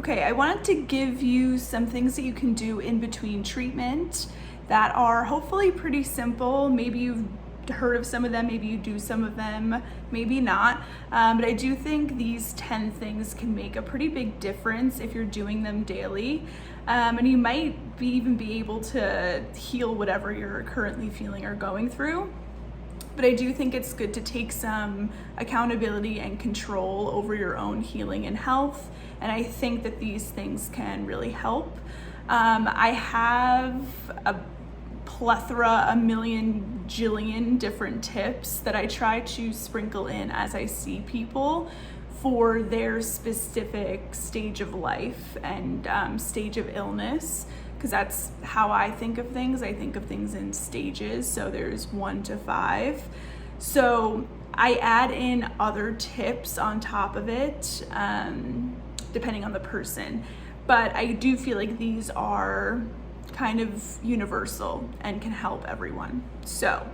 Okay, I wanted to give you some things that you can do in between treatment that are hopefully pretty simple. Maybe you've heard of some of them, maybe you do some of them, maybe not. But I do think these 10 things can make a pretty big difference if you're doing them daily. And you might even be able to heal whatever you're currently feeling or going through. But I do think it's good to take some accountability and control over your own healing and health. And I think that these things can really help. I have a plethora, a million jillion different tips that I try to sprinkle in as I see people for their specific stage of life and stage of illness, because that's how I think of things. I think of things in stages, so there's 1 to 5. So I add in other tips on top of it, depending on the person. But I do feel like these are kind of universal and can help everyone. So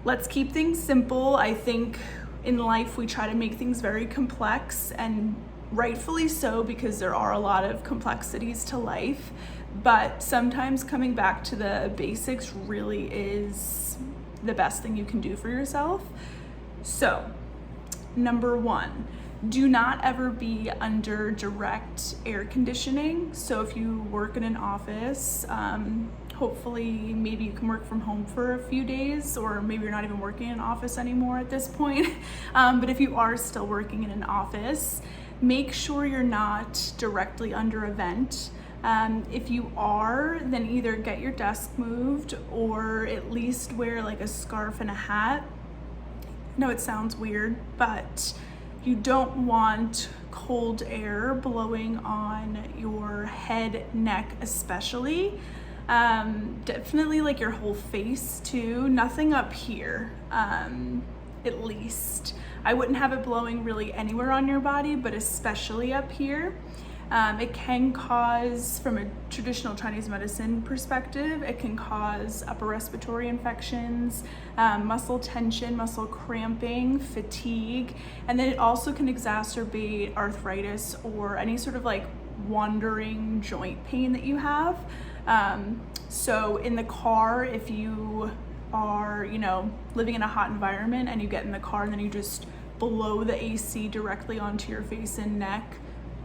let's keep things simple. I think in life we try to make things very complex, and rightfully so, because there are a lot of complexities to life. But sometimes coming back to the basics really is the best thing you can do for yourself. So, number 1, do not ever be under direct air conditioning. So if you work in an office, hopefully maybe you can work from home for a few days, or maybe you're not even working in an office anymore at this point. But if you are still working in an office, make sure you're not directly under a vent. If you are, then either get your desk moved or at least wear like a scarf and a hat. I know it sounds weird, but you don't want cold air blowing on your head, neck especially. Definitely like your whole face too, nothing up here, at least. I wouldn't have it blowing really anywhere on your body, but especially up here. It can cause, from a traditional Chinese medicine perspective, it can cause upper respiratory infections, muscle tension, muscle cramping, fatigue, and then it also can exacerbate arthritis or any sort of like wandering joint pain that you have. So in the car, if you are, living in a hot environment and you get in the car and then you just blow the AC directly onto your face and neck,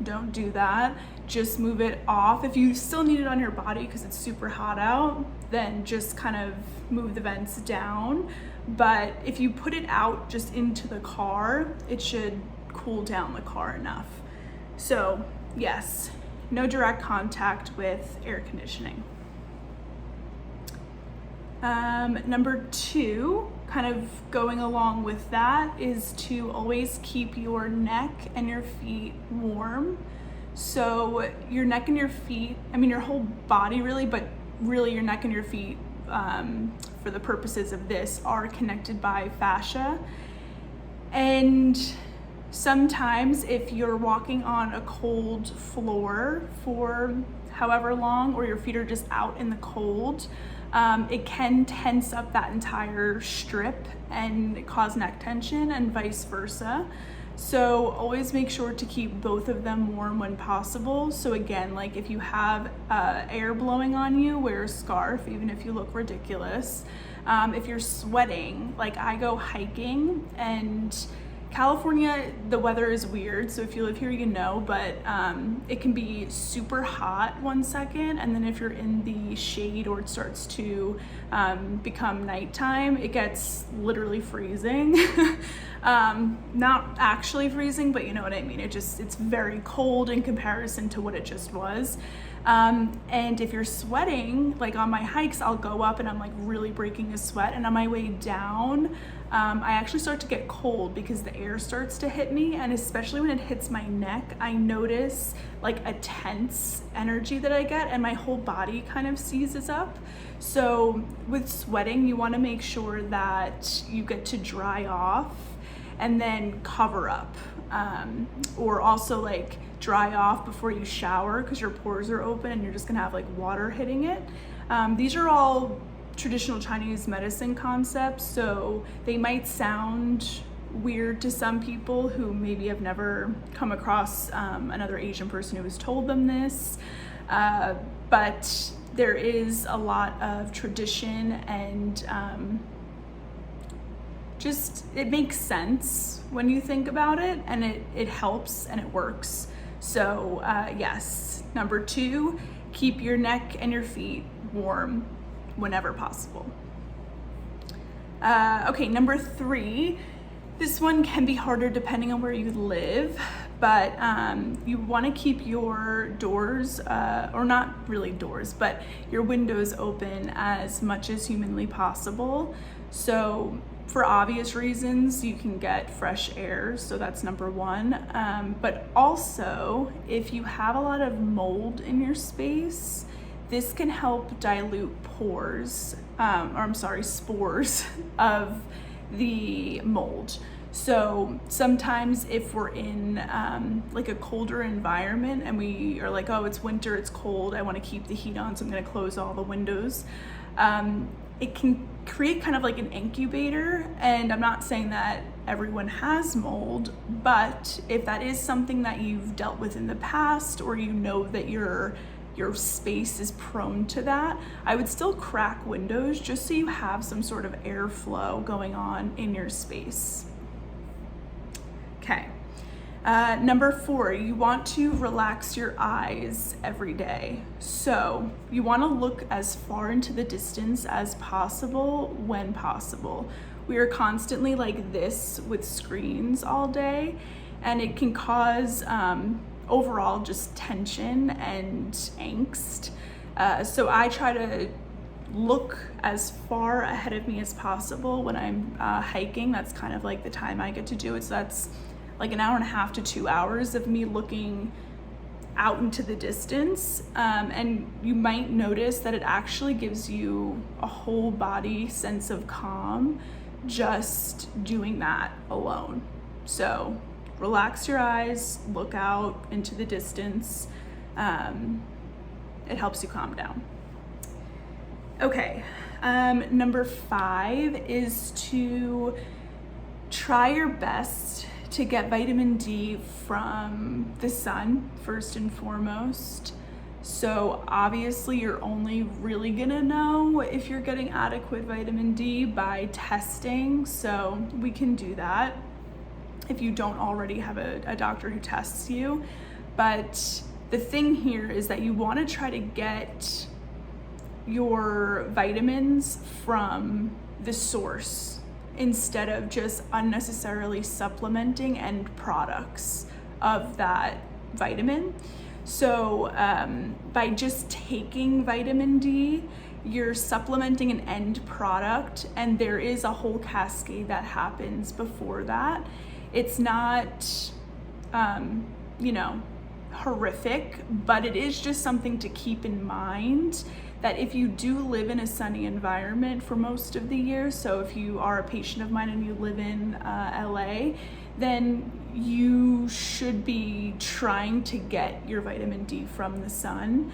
don't do that. Just move it off. If you still need it on your body because it's super hot out, then just kind of move the vents down. But if you put it out just into the car, it should cool down the car enough. So yes, no direct contact with air conditioning. Number 2, kind of going along with that, is to always keep your neck and your feet warm. So your neck and your feet, your whole body really, but really your neck and your feet, for the purposes of this, are connected by fascia. And sometimes if you're walking on a cold floor for however long, or your feet are just out in the cold, it can tense up that entire strip and cause neck tension, and vice versa. So always make sure to keep both of them warm when possible. So again, like if you have air blowing on you, wear a scarf, even if you look ridiculous. If you're sweating, like I go hiking, and California, the weather is weird, so if you live here, but it can be super hot 1 second, and then if you're in the shade or it starts to become nighttime, it gets literally freezing. Not actually freezing, but you know what I mean. It's very cold in comparison to what it just was. And if you're sweating, like on my hikes, I'll go up and I'm like really breaking a sweat, and on my way down, I actually start to get cold because the air starts to hit me, and especially when it hits my neck, I notice like a tense energy that I get, and my whole body kind of seizes up. So with sweating, you want to make sure that you get to dry off and then cover up, or also like dry off before you shower, because your pores are open and you're just gonna have like water hitting it. These are all traditional Chinese medicine concepts, so they might sound weird to some people who maybe have never come across another Asian person who has told them this, but there is a lot of tradition, and just it makes sense when you think about it, and it helps and it works. So yes, number 2, keep your neck and your feet warm whenever possible. Okay, number 3, this one can be harder depending on where you live, but you want to keep your doors, or not really doors, but your windows open as much as humanly possible. So for obvious reasons, you can get fresh air, so that's number 1. But also, if you have a lot of mold in your space, this can help dilute spores of the mold. So sometimes if we're in like a colder environment and we are like, oh, it's winter, it's cold, I want to keep the heat on, so I'm going to close all the windows. It can create kind of like an incubator, and I'm not saying that everyone has mold, but if that is something that you've dealt with in the past, or you know that your space is prone to that, I would still crack windows just so you have some sort of airflow going on in your space. Okay. Number 4, you want to relax your eyes every day. So you want to look as far into the distance as possible when possible. We are constantly like this with screens all day, and it can cause overall just tension and angst. So I try to look as far ahead of me as possible when I'm hiking. That's kind of like the time I get to do it. So that's like an hour and a half to 2 hours of me looking out into the distance. And you might notice that it actually gives you a whole body sense of calm just doing that alone. So relax your eyes, look out into the distance. It helps you calm down. Okay, number 5 is to try your best to get vitamin D from the sun, first and foremost. So obviously you're only really gonna know if you're getting adequate vitamin D by testing, so we can do that if you don't already have a doctor who tests you. But the thing here is that you wanna try to get your vitamins from the source instead of just unnecessarily supplementing end products of that vitamin. So by just taking vitamin D, you're supplementing an end product, and there is a whole cascade that happens before that. It's not, horrific, but it is just something to keep in mind, that if you do live in a sunny environment for most of the year, so if you are a patient of mine and you live in LA, then you should be trying to get your vitamin D from the sun.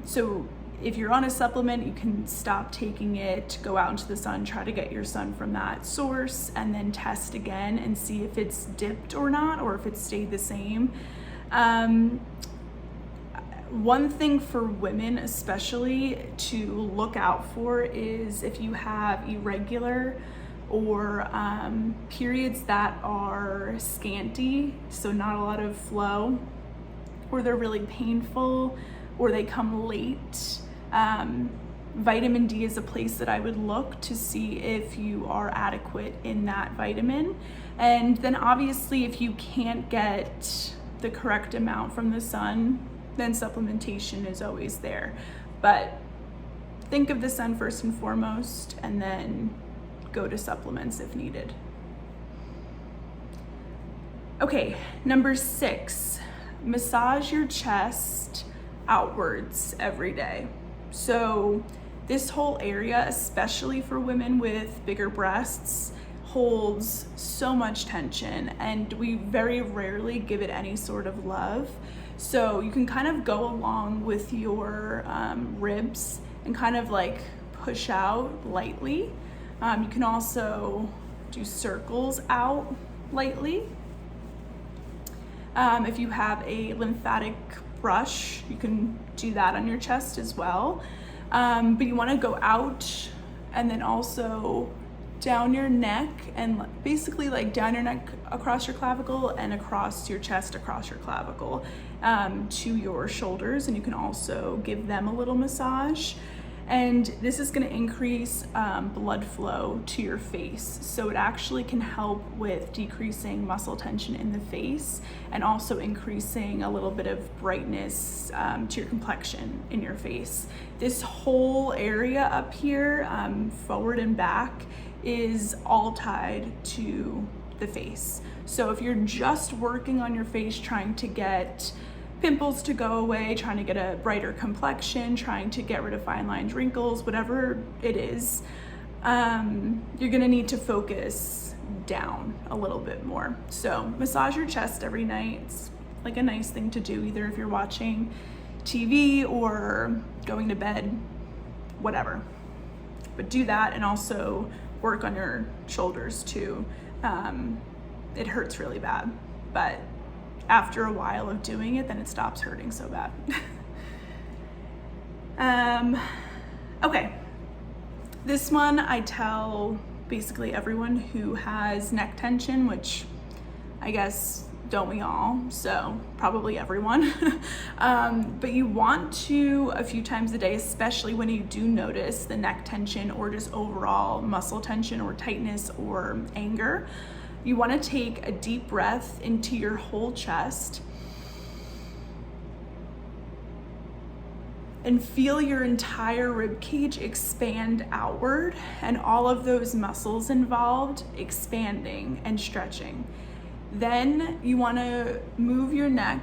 So if you're on a supplement, you can stop taking it, go out into the sun, try to get your sun from that source, and then test again and see if it's dipped or not, or if it's stayed the same. One thing for women especially to look out for is if you have irregular or periods that are scanty, so not a lot of flow, or they're really painful, or they come late. Vitamin D is a place that I would look to see if you are adequate in that vitamin. And then obviously if you can't get the correct amount from the sun, then supplementation is always there. But think of the sun first and foremost, and then go to supplements if needed. Okay, number 6, massage your chest outwards every day. So this whole area, especially for women with bigger breasts, holds so much tension, and we very rarely give it any sort of love. So you can kind of go along with your ribs and kind of like push out lightly. You can also do circles out lightly. If you have a lymphatic brush, you can do that on your chest as well. But you want to go out and then also down your neck, and basically like down your neck across your clavicle and across your chest across your clavicle to your shoulders, and you can also give them a little massage. And this is going to increase blood flow to your face, so it actually can help with decreasing muscle tension in the face and also increasing a little bit of brightness to your complexion in your face. This whole area up here, forward and back, is all tied to the face. So if you're just working on your face, trying to get pimples to go away, trying to get a brighter complexion, trying to get rid of fine lines, wrinkles, whatever it is, you're gonna need to focus down a little bit more. So massage your chest every night. It's like a nice thing to do, either if you're watching TV or going to bed, whatever. But do that, and also work on your shoulders too. It hurts really bad, but after a while of doing it, then it stops hurting so bad. Okay, this one I tell basically everyone who has neck tension, which I guess don't we all? So probably everyone. But you want to, a few times a day, especially when you do notice the neck tension or just overall muscle tension or tightness or anger, you want to take a deep breath into your whole chest and feel your entire rib cage expand outward, and all of those muscles involved expanding and stretching. Then you want to move your neck.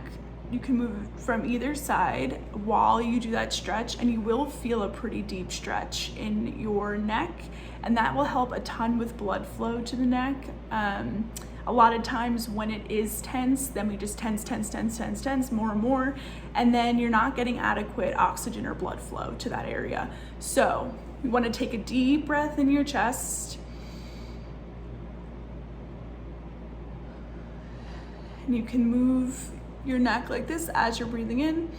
You can move from either side while you do that stretch, and you will feel a pretty deep stretch in your neck, and that will help a ton with blood flow to the neck. A lot of times when it is tense, then we just tense more and more, and then you're not getting adequate oxygen or blood flow to that area. So you want to take a deep breath in your chest, and you can move your neck like this as you're breathing in,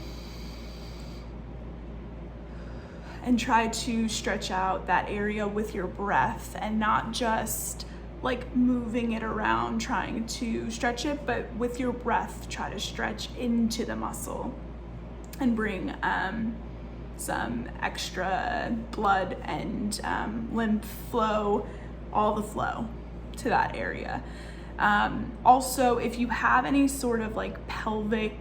and try to stretch out that area with your breath, and not just like moving it around trying to stretch it, but with your breath try to stretch into the muscle and bring some extra blood and lymph flow, all the flow to that area. Also, if you have any sort of like pelvic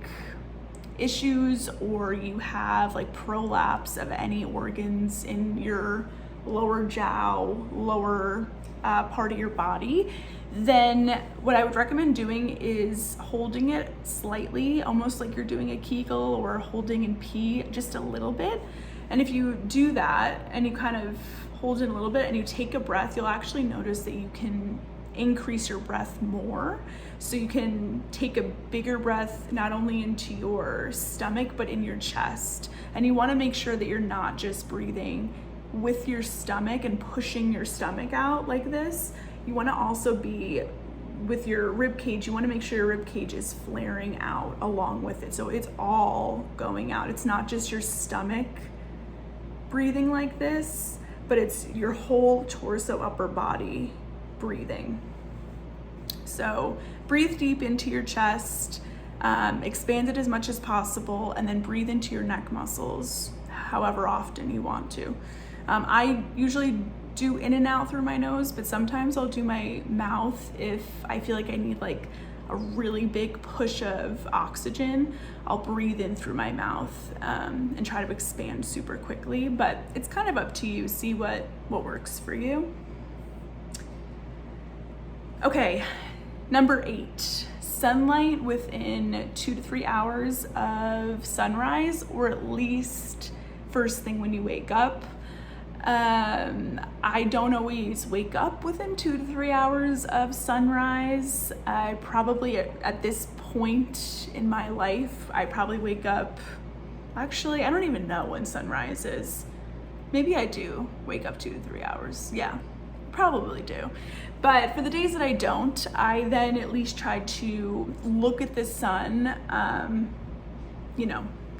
issues, or you have like prolapse of any organs in your lower jowl, lower part of your body, then what I would recommend doing is holding it slightly, almost like you're doing a Kegel or holding in P just a little bit. And if you do that and you kind of hold it a little bit and you take a breath, you'll actually notice that you can increase your breath more. So you can take a bigger breath not only into your stomach but in your chest. And you want to make sure that you're not just breathing with your stomach and pushing your stomach out like this. You want to also be with your rib cage, you want to make sure your rib cage is flaring out along with it, so it's all going out. It's not just your stomach breathing like this, but it's your whole torso, upper body breathing. So breathe deep into your chest, expand it as much as possible, and then breathe into your neck muscles however often you want to. I usually do in and out through my nose, but sometimes I'll do my mouth if I feel like I need like a really big push of oxygen. I'll breathe in through my mouth and try to expand super quickly, but it's kind of up to you. See what works for you. Okay, number 8, sunlight within 2 to 3 hours of sunrise, or at least first thing when you wake up. I don't always wake up within 2 to 3 hours of sunrise. I probably, at this point in my life, I probably wake up, actually, I don't even know when sunrise is. Maybe I do wake up 2 to 3 hours. Yeah, probably do. But for the days that I don't, I then at least try to look at the sun,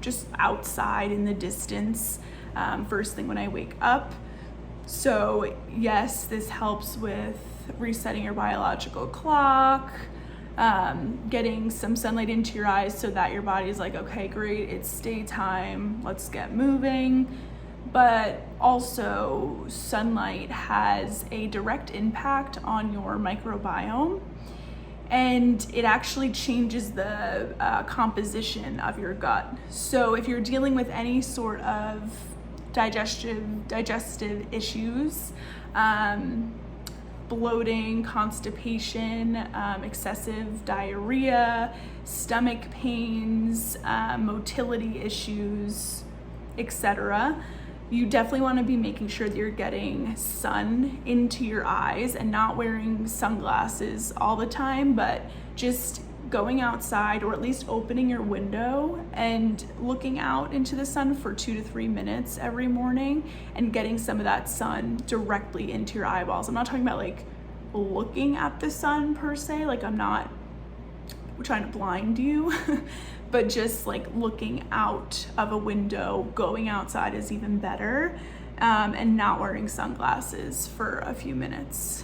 just outside in the distance, first thing when I wake up. So yes, this helps with resetting your biological clock, getting some sunlight into your eyes so that your body's like, okay, great, it's daytime, let's get moving. But also, sunlight has a direct impact on your microbiome, and it actually changes the composition of your gut. So if you're dealing with any sort of digestive issues, bloating, constipation, excessive diarrhea, stomach pains, motility issues, etc., you definitely want to be making sure that you're getting sun into your eyes and not wearing sunglasses all the time, but just going outside, or at least opening your window and looking out into the sun for 2 to 3 minutes every morning and getting some of that sun directly into your eyeballs. I'm not talking about like looking at the sun per se, like I'm not trying to blind you, but just like looking out of a window, going outside is even better, and not wearing sunglasses for a few minutes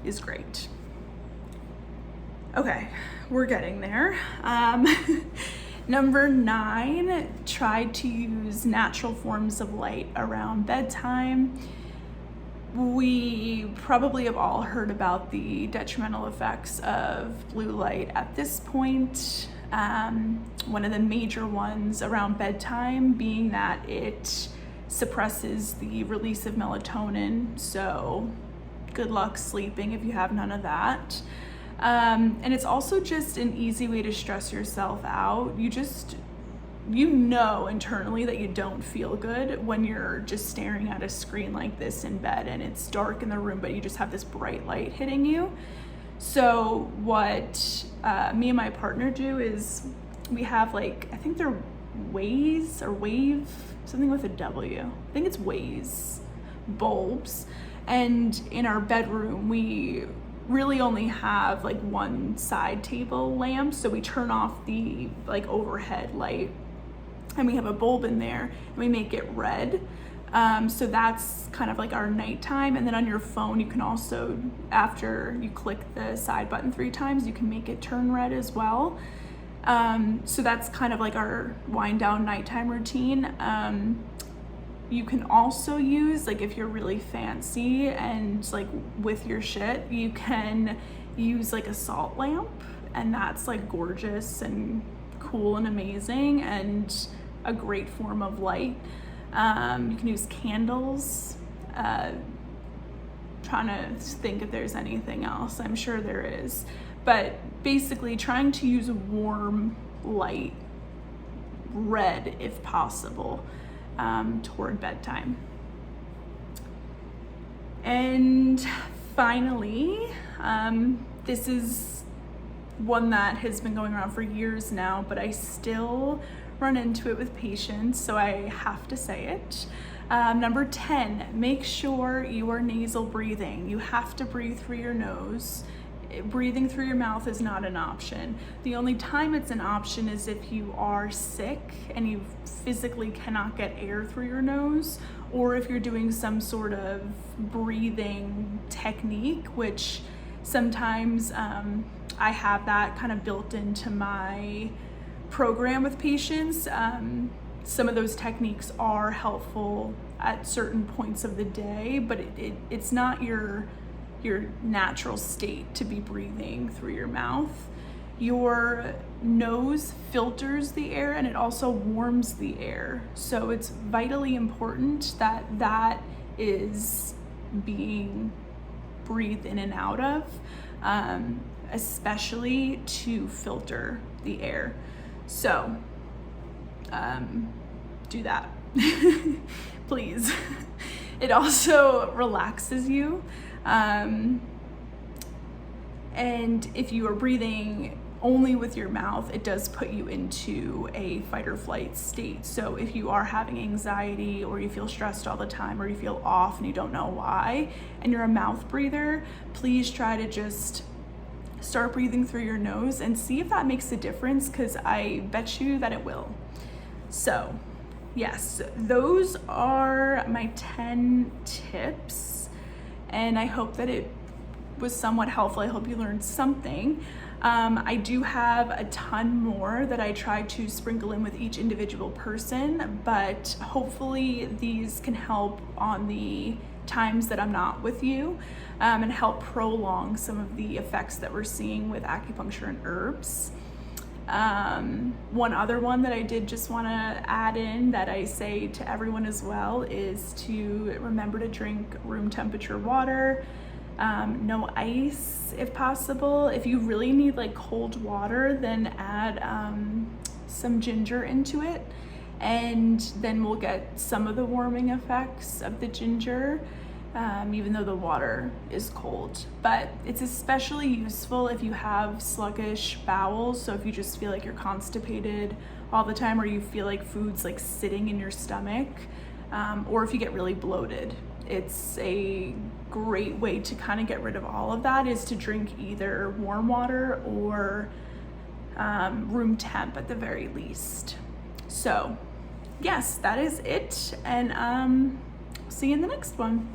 is great. Okay, we're getting there. Number 9, try to use natural forms of light around bedtime. We probably have all heard about the detrimental effects of blue light at this point. One of the major ones around bedtime being that it suppresses the release of melatonin. So good luck sleeping if you have none of that. And it's also just an easy way to stress yourself out. You know internally that you don't feel good when you're just staring at a screen like this in bed and it's dark in the room, but you just have this bright light hitting you. So what me and my partner do is we have I think they're Waze or Wave, something with a W. I think it's Waze bulbs. And in our bedroom, we really only have one side table lamp. So we turn off the overhead light, and we have a bulb in there, and we make it red. So that's kind of our nighttime. And then on your phone, you can also, after you click the side button 3 times, you can make it turn red as well. So that's kind of our wind down nighttime routine. You can also use, if you're really fancy and with your shit, you can use a salt lamp, and that's gorgeous and cool and amazing and a great form of light. You can use candles. Trying to think if there's anything else. I'm sure there is. But basically trying to use a warm light, red if possible, toward bedtime. And finally, this is one that has been going around for years now, but I still run into it with patients, so I have to say it. Number 10, make sure you are nasal breathing. You have to breathe through your nose. Breathing through your mouth is not an option. The only time it's an option is if you are sick and you physically cannot get air through your nose, or if you're doing some sort of breathing technique, which sometimes I have that kind of built into my program with patients. Some of those techniques are helpful at certain points of the day, but it's not your natural state to be breathing through your mouth. Your nose filters the air, and it also warms the air. So it's vitally important that that is being breathed in and out of, especially to filter the air. So do that, please. It also relaxes you. And if you are breathing only with your mouth, it does put you into a fight or flight state. So if you are having anxiety, or you feel stressed all the time, or you feel off and you don't know why, and you're a mouth breather, please try to just start breathing through your nose and see if that makes a difference, because I bet you that it will. So yes, those are my 10 tips, and I hope that it was somewhat helpful. I hope you learned something. I do have a ton more that I try to sprinkle in with each individual person, but hopefully these can help on the times that I'm not with you, and help prolong some of the effects that we're seeing with acupuncture and herbs. One other one that I did just want to add in that I say to everyone as well is to remember to drink room temperature water. No ice if possible. If you really need like cold water, then add some ginger into it, and then we'll get some of the warming effects of the ginger, even though the water is cold. But it's especially useful if you have sluggish bowels, so if you just feel like you're constipated all the time, or you feel like food's like sitting in your stomach, or if you get really bloated. It's a great way to kind of get rid of all of that, is to drink either warm water or room temp at the very least. So yes, that is it, and see you in the next one.